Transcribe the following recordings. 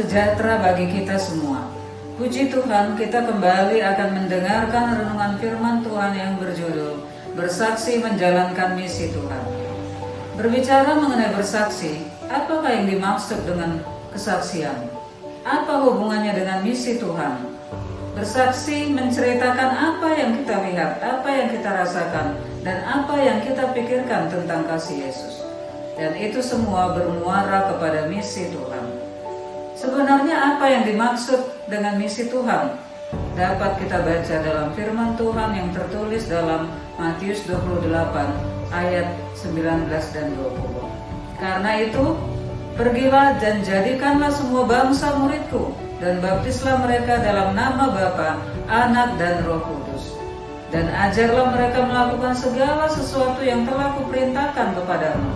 sejahtera bagi kita semua. Puji Tuhan, kita kembali akan mendengarkan renungan firman Tuhan yang berjudul Bersaksi Menjalankan Misi Tuhan. Berbicara mengenai bersaksi, apakah yang dimaksud dengan kesaksian? Apa hubungannya dengan misi Tuhan? Bersaksi menceritakan apa yang kita lihat, apa yang kita rasakan, dan apa yang kita pikirkan tentang kasih Yesus. Dan itu semua bermuara kepada misi Tuhan. Sebenarnya apa yang dimaksud dengan misi Tuhan? Dapat kita baca dalam firman Tuhan yang tertulis dalam Matius 28 ayat 19 dan 20. Karena itu, pergilah dan jadikanlah semua bangsa muridku, dan baptislah mereka dalam nama Bapa, Anak, dan Roh Kudus. Dan ajarlah mereka melakukan segala sesuatu yang telah kuperintahkan kepadamu.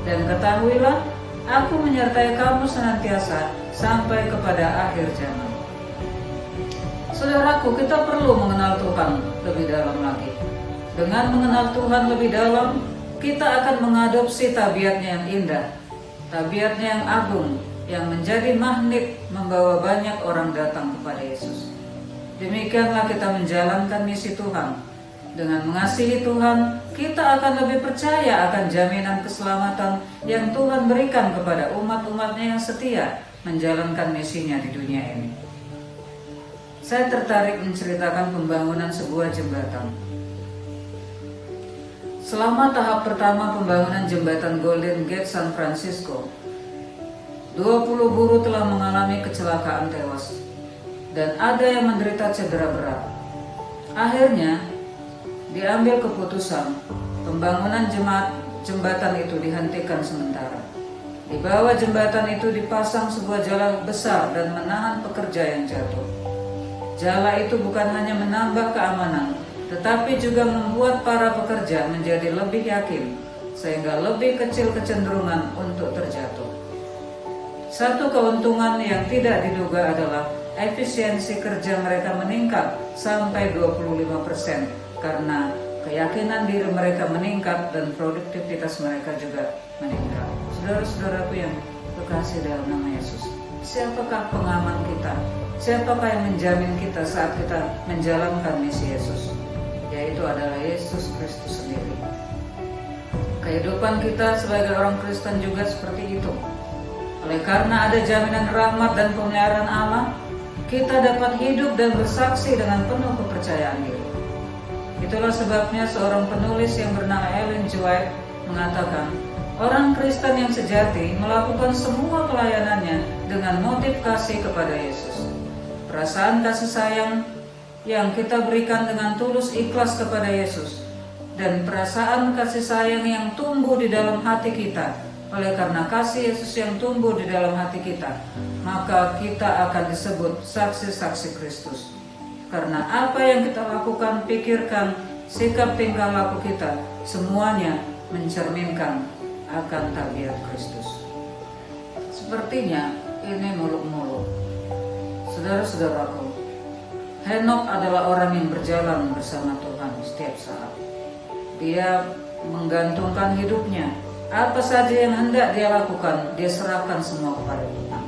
Dan ketahuilah, aku menyertai kamu senantiasa sampai kepada akhir zaman. Saudaraku, kita perlu mengenal Tuhan lebih dalam lagi. Dengan mengenal Tuhan lebih dalam, kita akan mengadopsi tabiatnya yang indah, tabiatnya yang agung, yang menjadi magnet membawa banyak orang datang kepada Yesus. Demikianlah kita menjalankan misi Tuhan. Dengan mengasihi Tuhan, kita akan lebih percaya akan jaminan keselamatan yang Tuhan berikan kepada umat-umatnya yang setia menjalankan misinya di dunia ini. Saya tertarik menceritakan pembangunan sebuah jembatan. Selama tahap pertama pembangunan jembatan Golden Gate San Francisco, 20 buruh telah mengalami kecelakaan tewas dan ada yang menderita cedera berat. Akhirnya diambil keputusan pembangunan jembatan itu dihentikan sementara. Di bawah jembatan itu dipasang sebuah jala besar dan menahan pekerja yang jatuh. Jala itu bukan hanya menambah keamanan, tetapi juga membuat para pekerja menjadi lebih yakin, sehingga lebih kecil kecenderungan untuk terjatuh. Satu keuntungan yang tidak diduga adalah efisiensi kerja mereka meningkat sampai 25% karena keyakinan diri mereka meningkat dan produktivitas mereka juga meningkat. Saudara-saudaraku yang kekasih dalam nama Yesus, siapakah pengaman kita? Siapakah yang menjamin kita saat kita menjalankan misi Yesus? Yaitu adalah Yesus Kristus sendiri. Kehidupan kita sebagai orang Kristen juga seperti itu. Oleh karena ada jaminan rahmat dan pemeliharaan Allah, kita dapat hidup dan bersaksi dengan penuh kepercayaan diri. Itulah sebabnya seorang penulis yang bernama Ellen G. White mengatakan, orang Kristen yang sejati melakukan semua pelayanannya dengan motif kasih kepada Yesus. Perasaan kasih sayang yang kita berikan dengan tulus ikhlas kepada Yesus, dan perasaan kasih sayang yang tumbuh di dalam hati kita. Oleh karena kasih Yesus yang tumbuh di dalam hati kita, maka kita akan disebut saksi-saksi Kristus. Karena apa yang kita lakukan, pikirkan, sikap tingkah laku kita, semuanya mencerminkan akan tabiat Kristus. Sepertinya ini muluk-muluk. Saudara-saudaraku, Henok adalah orang yang berjalan bersama Tuhan setiap saat. Dia menggantungkan hidupnya. Apa saja yang hendak dia lakukan, dia serahkan semua kepada Tuhan.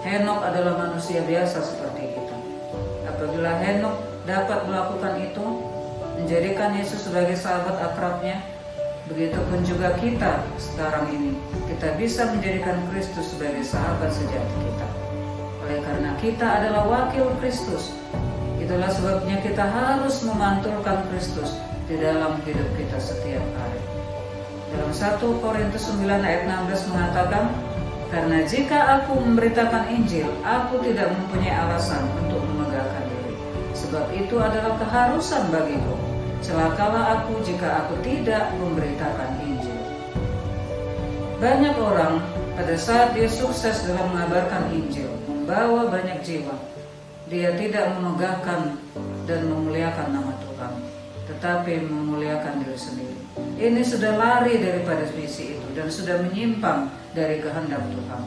Henok adalah manusia biasa seperti kita. Apabila Henok dapat melakukan itu, menjadikan Yesus sebagai sahabat akrabnya, begitupun juga kita sekarang ini. Kita bisa menjadikan Kristus sebagai sahabat sejati kita. Oleh karena kita adalah wakil Kristus, itulah sebabnya kita harus memantulkan Kristus di dalam hidup kita setiap hari. Dalam 1 Korintus 9 ayat 16 mengatakan, karena jika aku memberitakan Injil, aku tidak mempunyai alasan untuk memegahkan diri. Sebab itu adalah keharusan bagiku. Celakalah aku jika aku tidak memberitakan Injil. Banyak orang pada saat dia sukses dalam mengabarkan Injil, membawa banyak jiwa, dia tidak memegahkan dan memuliakan nama Tuhan, tetapi memuliakan diri sendiri. Ini sudah lari daripada misi itu dan sudah menyimpang dari kehendak Tuhan.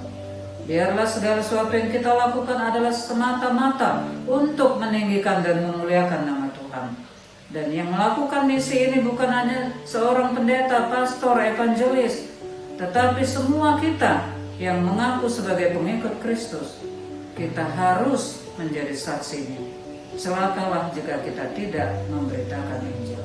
Biarlah segala sesuatu yang kita lakukan adalah semata-mata untuk meninggikan dan memuliakan nama Tuhan. Dan yang melakukan misi ini bukan hanya seorang pendeta, pastor, evangelis, tetapi semua kita yang mengaku sebagai pengikut Kristus, kita harus menjadi saksinya. Celakalah jika kita tidak memberitakan Injil.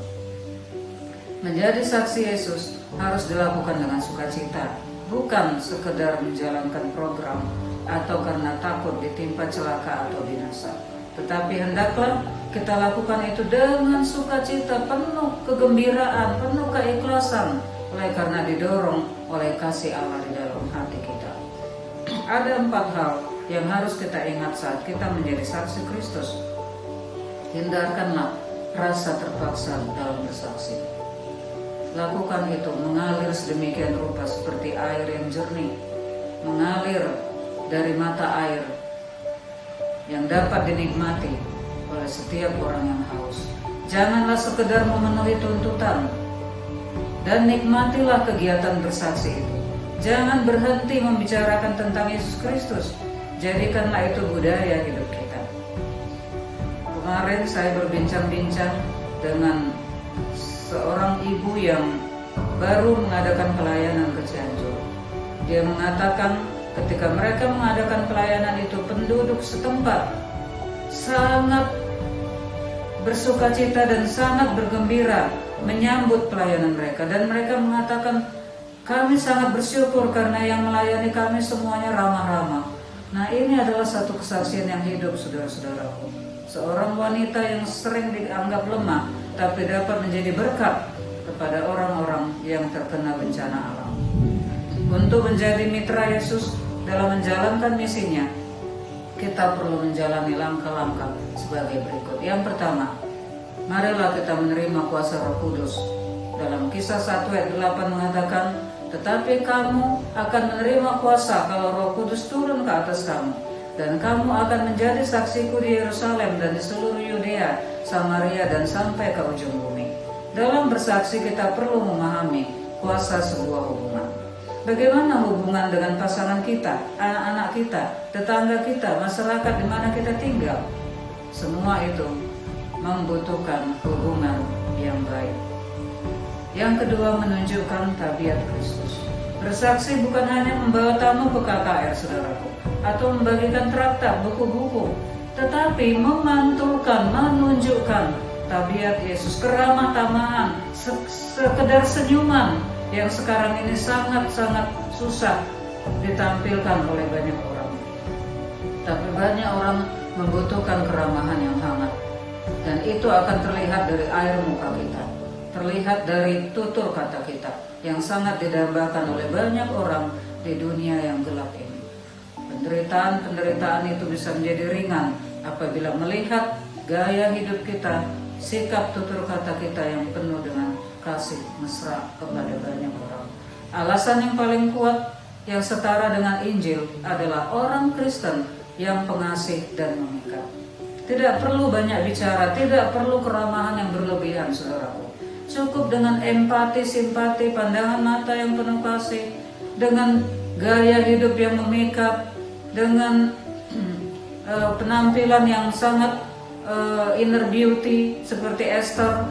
Menjadi saksi Yesus harus dilakukan dengan sukacita, bukan sekedar menjalankan program atau karena takut ditimpa celaka atau binasa. Tetapi hendaklah kita lakukan itu dengan sukacita, penuh kegembiraan, penuh keikhlasan, oleh karena didorong oleh kasih Allah di dalam hati kita. Ada 4 hal yang harus kita ingat saat kita menjadi saksi Kristus. Hindarkanlah rasa terpaksa dalam bersaksi. Lakukan itu mengalir sedemikian rupa seperti air yang jernih, mengalir dari mata air yang dapat dinikmati oleh setiap orang yang haus. Janganlah sekedar memenuhi tuntutan, dan nikmatilah kegiatan bersaksi itu. Jangan berhenti membicarakan tentang Yesus Kristus. Jadikanlah itu budaya hidup kita. Kemarin saya berbincang-bincang dengan seorang ibu yang baru mengadakan pelayanan ke Cianjur. Dia mengatakan ketika mereka mengadakan pelayanan itu, penduduk setempat sangat bersukacita dan sangat bergembira menyambut pelayanan mereka. Dan mereka mengatakan, kami sangat bersyukur karena yang melayani kami semuanya ramah-ramah. Nah, ini adalah satu kesaksian yang hidup, saudara-saudaraku. Seorang wanita yang sering dianggap lemah, tapi dapat menjadi berkat kepada orang-orang yang terkena bencana alam. Untuk menjadi mitra Yesus dalam menjalankan misinya, kita perlu menjalani langkah-langkah sebagai berikut. Yang pertama, marilah kita menerima kuasa Roh Kudus. Dalam Kisah 1 ayat 8 mengatakan, tetapi kamu akan menerima kuasa kalau Roh Kudus turun ke atas kamu, dan kamu akan menjadi saksiku di Yerusalem dan di seluruh Yudea, Samaria, dan sampai ke ujung bumi. Dalam bersaksi kita perlu memahami kuasa sebuah hubungan. Bagaimana hubungan dengan pasangan kita, anak-anak kita, tetangga kita, masyarakat di mana kita tinggal? Semua itu membutuhkan hubungan yang baik. Yang kedua, menunjukkan tabiat Kristus. Bersaksi bukan hanya membawa tamu ke KKR, saudaraku, atau membagikan traktat, buku-buku, tetapi memantulkan, menunjukkan tabiat Yesus, keramah tamahan, sekedar senyuman yang sekarang ini sangat-sangat susah ditampilkan oleh banyak orang. Tapi banyak orang membutuhkan keramahan yang hangat, dan itu akan terlihat dari air muka kita, terlihat dari tutur kata kita yang sangat didambakan oleh banyak orang di dunia yang gelap ini. Penderitaan itu bisa menjadi ringan apabila melihat gaya hidup kita, sikap tutur kata kita yang penuh dengan kasih mesra kepada banyak orang. Alasan yang paling kuat yang setara dengan Injil adalah orang Kristen yang pengasih dan memikat. Tidak perlu banyak bicara, tidak perlu keramahan yang berlebihan, saudaraku. Cukup dengan empati, simpati, pandangan mata yang penuh kasih, dengan gaya hidup yang memikat, dengan penampilan yang sangat inner beauty seperti Esther.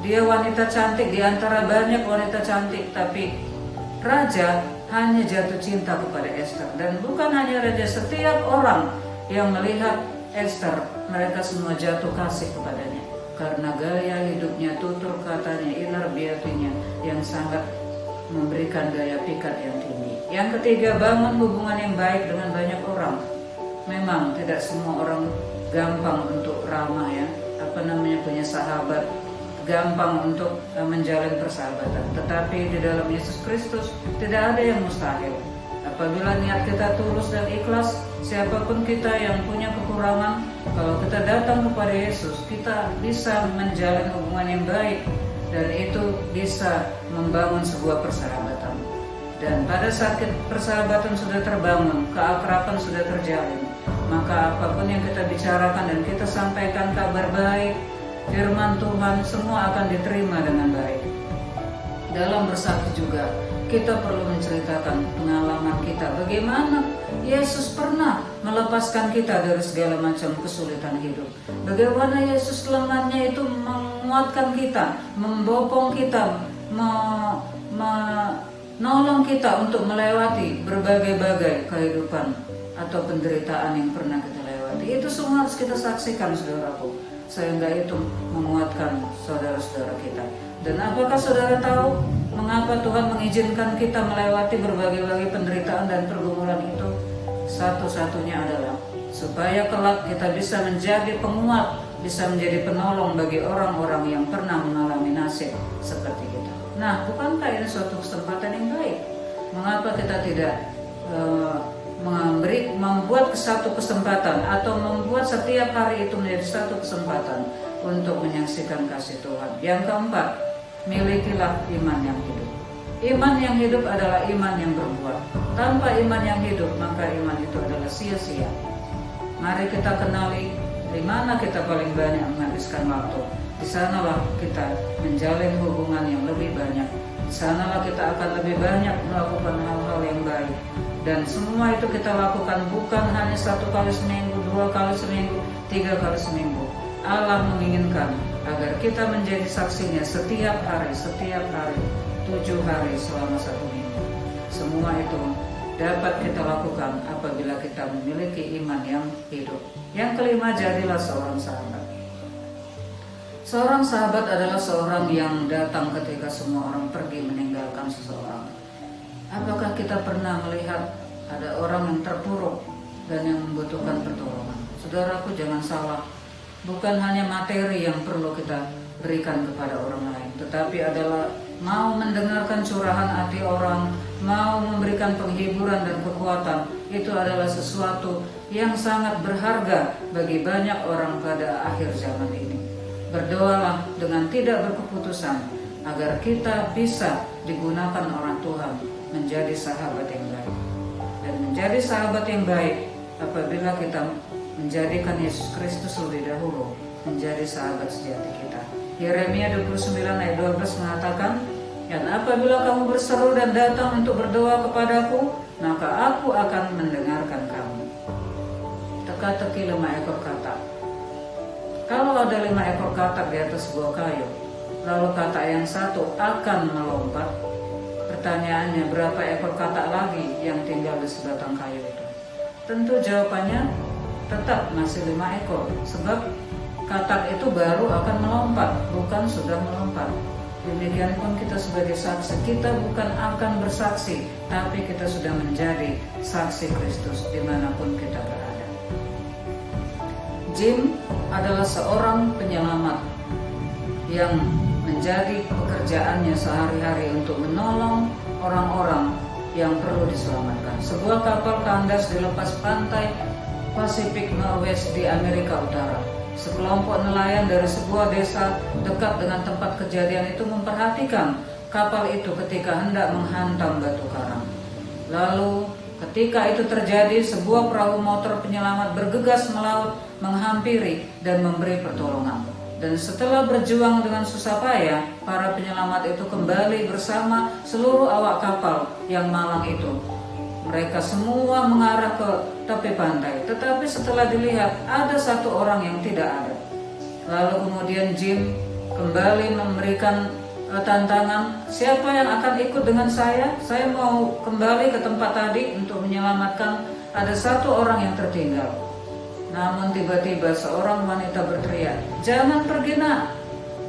Dia wanita cantik di antara banyak wanita cantik, tapi raja hanya jatuh cinta kepada Esther. Dan bukan hanya raja, setiap orang yang melihat Esther, mereka semua jatuh kasih kepadanya karena gaya hidupnya, tutur katanya, inner beauty-nya yang sangat memberikan daya pikat yang tinggi. Yang ketiga, bangun hubungan yang baik dengan banyak orang. Memang tidak semua orang gampang untuk ramah, ya, punya sahabat, gampang untuk menjalin persahabatan. Tetapi di dalam Yesus Kristus tidak ada yang mustahil. Apabila niat kita tulus dan ikhlas, siapapun kita yang punya kekurangan, kalau kita datang kepada Yesus, kita bisa menjalin hubungan yang baik, dan itu bisa membangun sebuah persahabatan. Dan pada saat persahabatan sudah terbangun, keakraban sudah terjalin, maka apapun yang kita bicarakan dan kita sampaikan kabar baik, firman Tuhan, semua akan diterima dengan baik. Dalam bersaksi juga, kita perlu menceritakan pengalaman kita, bagaimana Yesus pernah melepaskan kita dari segala macam kesulitan hidup. Bagaimana Yesus lengannya itu menguatkan kita, membopong kita, nolong kita untuk melewati berbagai-bagai kehidupan atau penderitaan yang pernah kita lewati. Itu semua harus kita saksikan, saudaraku, sehingga itu menguatkan saudara-saudara kita. Dan apakah saudara tahu mengapa Tuhan mengizinkan kita melewati berbagai-bagai penderitaan dan pergumulan itu? Satu-satunya adalah supaya kelak kita bisa menjadi penguat, bisa menjadi penolong bagi orang-orang yang pernah mengalami nasib seperti kita. Nah, bukankah ini suatu kesempatan yang baik? Mengapa kita tidak membuat satu kesempatan atau membuat setiap hari itu menjadi satu kesempatan untuk menyaksikan kasih Tuhan? Yang keempat, milikilah iman yang hidup. Iman yang hidup adalah iman yang berbuat. Tanpa iman yang hidup, maka iman itu adalah sia-sia. Mari kita kenali di mana kita paling banyak menghabiskan waktu. Di sanalah kita menjalin hubungan yang lebih banyak. Di sanalah kita akan lebih banyak melakukan hal-hal yang baik. Dan semua itu kita lakukan bukan hanya 1 kali seminggu, 2 kali seminggu, 3 kali seminggu. Allah menginginkan agar kita menjadi saksinya setiap hari, 7 hari selama 1 minggu. Semua itu dapat kita lakukan apabila kita memiliki iman yang hidup. Yang kelima, jadilah seorang sahabat. Seorang sahabat adalah seorang yang datang ketika semua orang pergi meninggalkan seseorang. Apakah kita pernah melihat ada orang yang terpuruk dan yang membutuhkan pertolongan? Saudaraku, jangan salah. Bukan hanya materi yang perlu kita berikan kepada orang lain, tetapi adalah mau mendengarkan curahan hati orang, mau memberikan penghiburan dan kekuatan. Itu adalah sesuatu yang sangat berharga bagi banyak orang pada akhir zaman ini. Berdoalah dengan tidak berkeputusan agar kita bisa digunakan orang Tuhan menjadi sahabat yang baik. Dan menjadi sahabat yang baik apabila kita menjadikan Yesus Kristus lebih dahulu menjadi sahabat sejati kita. Yeremia 29 ayat 12 mengatakan, dan apabila kamu berseru dan datang untuk berdoa kepadaku, maka aku akan mendengarkan kamu. Teka-teki 5 ekor katak. Kalau ada 5 ekor katak di atas sebuah kayu, lalu katak yang satu akan melompat, pertanyaannya, berapa ekor katak lagi yang tinggal di sebatang kayu itu? Tentu jawabannya tetap masih 5 ekor, sebab katak itu baru akan melompat, bukan sudah melompat. Demikian pun kita sebagai saksi, kita bukan akan bersaksi, tapi kita sudah menjadi saksi Kristus dimanapun kita berada. Jim adalah seorang penyelamat yang menjadi pekerjaannya sehari-hari untuk menolong orang-orang yang perlu diselamatkan. Sebuah kapal kandas di lepas pantai Pasifik Norwest di Amerika Utara. Sekelompok nelayan dari sebuah desa dekat dengan tempat kejadian itu memperhatikan kapal itu ketika hendak menghantam batu karang. Lalu ketika itu terjadi, sebuah perahu motor penyelamat bergegas melaut, menghampiri dan memberi pertolongan. Dan setelah berjuang dengan susah payah, para penyelamat itu kembali bersama seluruh awak kapal yang malang itu. Mereka semua mengarah ke tepi pantai, tetapi setelah dilihat ada satu orang yang tidak ada. Lalu kemudian Jim kembali memberikan tantangan, siapa yang akan ikut dengan saya? Saya mau kembali ke tempat tadi untuk menyelamatkan, ada satu orang yang tertinggal. Namun tiba-tiba seorang wanita berteriak, jangan pergi nak,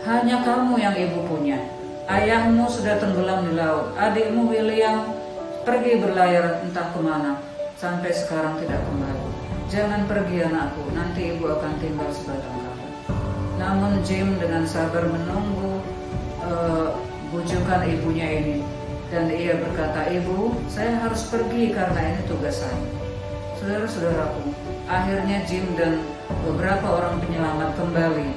hanya kamu yang ibu punya. Ayahmu sudah tenggelam di laut, adikmu William pergi berlayar entah kemana, sampai sekarang tidak kembali. Jangan pergi anakku, nanti ibu akan tinggal sebatang kara. Namun Jim dengan sabar menunggu bujukan ibunya ini. Dan ia berkata, ibu, saya harus pergi karena ini tugas saya. Saudara-saudaraku, akhirnya Jim dan beberapa orang penyelamat kembali.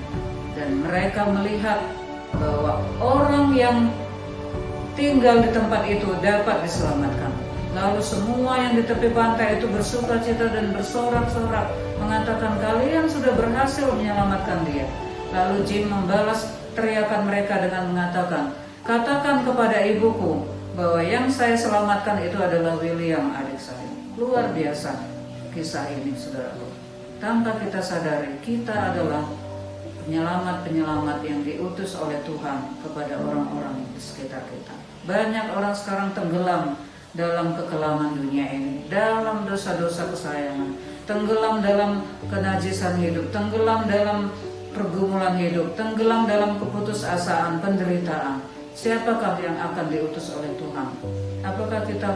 Dan mereka melihat bahwa orang yang tinggal di tempat itu dapat diselamatkan. Lalu semua yang di tepi pantai itu bersukacita dan bersorak-sorak mengatakan, kalian sudah berhasil menyelamatkan dia. Lalu Jim membalas teriakan mereka dengan mengatakan, katakan kepada ibuku bahwa yang saya selamatkan itu adalah William, adik saya. Luar biasa kisah ini, saudaraku. Tanpa kita sadari, kita adalah penyelamat-penyelamat yang diutus oleh Tuhan kepada orang-orang di sekitar kita. Banyak orang sekarang tenggelam dalam kekelaman dunia ini, dalam dosa-dosa kesayangan, tenggelam dalam kenajisan hidup, tenggelam dalam pergumulan hidup, tenggelam dalam keputusasaan, penderitaan. Siapakah yang akan diutus oleh Tuhan? Apakah kita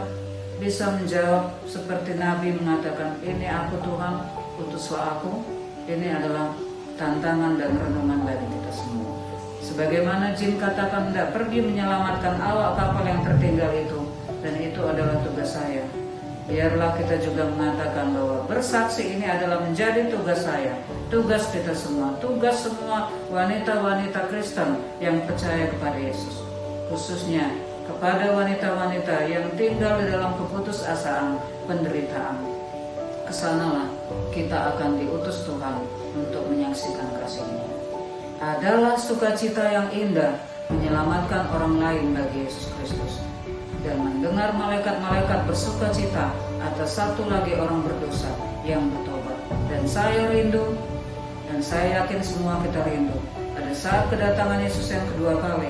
bisa menjawab seperti Nabi mengatakan, ini aku Tuhan, utuslah aku? Ini adalah tantangan dan renungan bagi kita semua. Sebagaimana Jim katakan, tidak pergi menyelamatkan awak kapal yang tertinggal itu, dan itu adalah tugas saya. Biarlah kita juga mengatakan bahwa bersaksi ini adalah menjadi tugas saya, tugas kita semua, tugas semua wanita-wanita Kristen yang percaya kepada Yesus, khususnya kepada wanita-wanita yang tinggal di dalam keputusasaan, penderitaan. Kesanalah kita akan diutus Tuhan untuk menyaksikan kasih-Nya. Adalah sukacita yang indah menyelamatkan orang lain bagi Yesus Kristus, dan mendengar malaikat-malaikat bersukacita atas satu lagi orang berdosa yang bertobat. Dan saya rindu, dan saya yakin semua kita rindu, pada saat kedatangan Yesus yang kedua kali,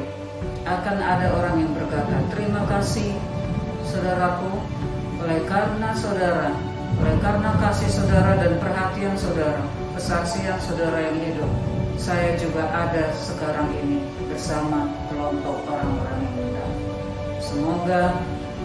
akan ada orang yang berkata, terima kasih saudaraku, oleh karena kasih saudara dan perhatian saudara, kesaksian saudara yang hidup, saya juga ada sekarang ini bersama kelompok orang-orang yang benar. Semoga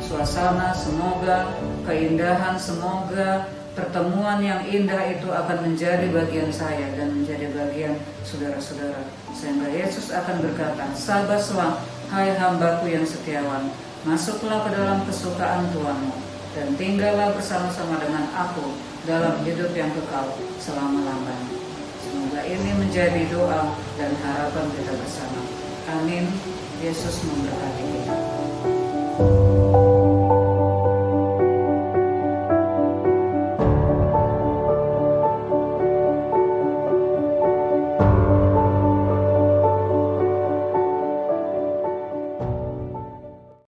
suasana, semoga keindahan, semoga pertemuan yang indah itu akan menjadi bagian saya dan menjadi bagian saudara-saudara, sehingga Yesus akan berkata, sabaslah hai hambaku yang setiawan, masuklah ke dalam kesukaan Tuhanmu, dan tinggallah bersama-sama dengan aku dalam hidup yang kekal selama-lamanya. Semoga ini menjadi doa dan harapan kita bersama. Amin. Yesus memberkati kita.